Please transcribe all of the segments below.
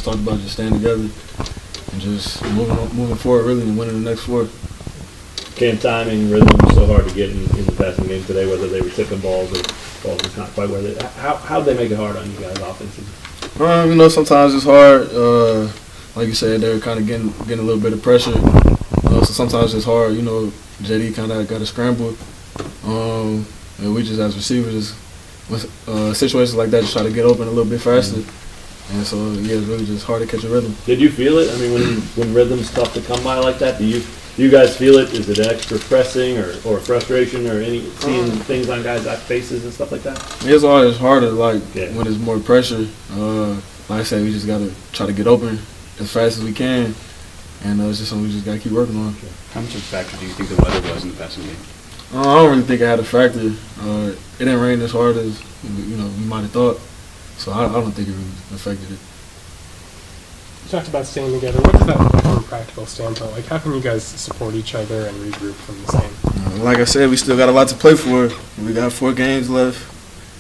talked about, just staying together and just moving forward, really, and winning the next 4. Cam, timing, rhythm was so hard to get in the passing game today, whether they were tipping balls or balls just not quite where they. How'd they make it hard on you guys offensively? Sometimes it's hard. Like you said, they're kind of getting a little bit of pressure. So sometimes it's hard. JD kind of got to scramble. And we just, as receivers, with situations like that, just try to get open a little bit faster. And so, yeah, it's really just hard to catch a rhythm. Did you feel it? I mean, when rhythm's tough to come by like that, do you guys feel it? Is it extra pressing or frustration or seeing things on guys' faces and stuff like that? It's always harder, when there's more pressure. Like I said, we just got to try to get open as fast as we can. And it's just something we just got to keep working on. How much of a factor do you think the weather was in the passing game? I don't really think it had a factor. It didn't rain as hard as we might have thought. So I don't think it really affected it. You talked about staying together. What does that look like from a practical standpoint? Like, how can you guys support each other and regroup from this game? Like I said, we still got a lot to play for. We got 4 games left.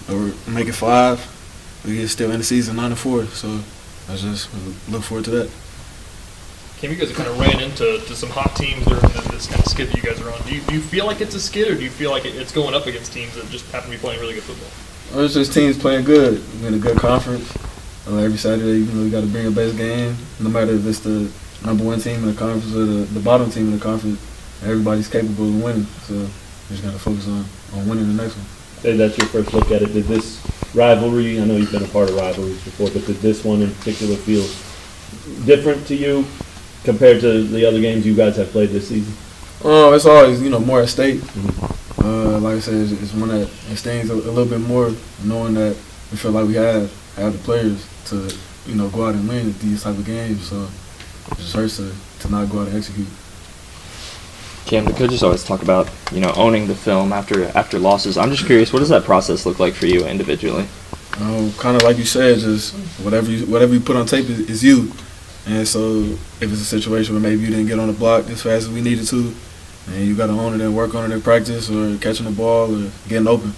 Or make it 5. We still in the season 9-4. So I just look forward to that. Kim, you guys have kind of ran into some hot teams during this kind of skid that you guys are on. Do you feel like it's a skid, or do you feel like it's going up against teams that just happen to be playing really good football? It's just teams playing good. We're in a good conference. Every Saturday, we got to bring a best game. No matter if it's the number 1 team in the conference or the bottom team in the conference, everybody's capable of winning. So we just got to focus on winning the next one. Say that's your first look at it. Did this rivalry, I know you've been a part of rivalries before, but did this one in particular feel different to you compared to the other games you guys have played this season? It's always, more at stake. Like I said, it's one that it stings a little bit more, knowing that we feel like we have the players to, go out and win these type of games. So it just hurts to not go out and execute. Cam, the coaches always talk about, owning the film after losses. I'm just curious, what does that process look like for you individually? Kind of like you said, just whatever you put on tape is you. And so if it's a situation where maybe you didn't get on the block as fast as we needed to, and you got to own it and work on it in practice or catching the ball or getting open.